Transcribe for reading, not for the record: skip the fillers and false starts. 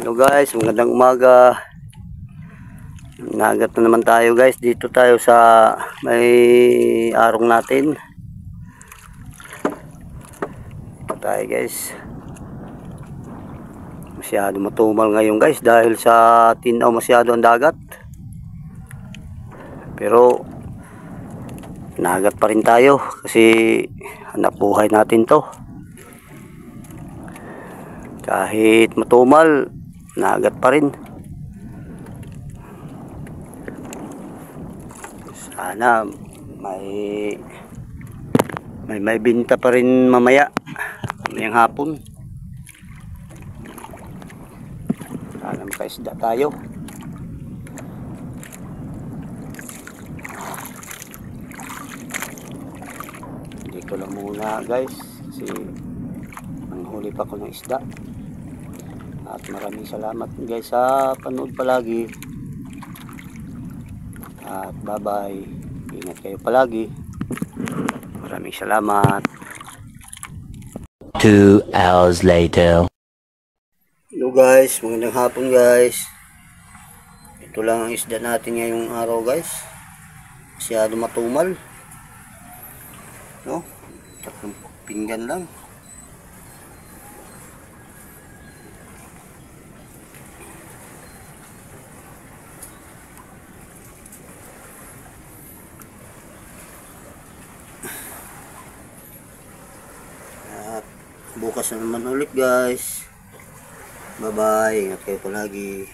Hello guys, magandang umaga. Nagat na naman tayo guys. Dito tayo sa may arong natin. Dito tayo guys. Masyado matumal ngayon guys dahil sa tinaw masyado ang dagat. Pero nagat pa rin tayo kasi hanap buhay natin to. Kahit matumal, nagat pa rin. Sana may binta pa rin mamaya ngayong hapon. Sana makaisda tayo. Dito lang muna guys kasi manghuli pa ko ng isda. At maraming salamat guys sa panood palagi. At bye bye. Ingat kayo palagi. Maraming salamat. 2 hours later. Hello guys, magandang hapon guys. Ito lang ang isda natin ngayong araw guys. Masyado matumal. No? 3 pinggan lang. At bukas na naman ulit guys. Bye bye. Ingat kayo palagi.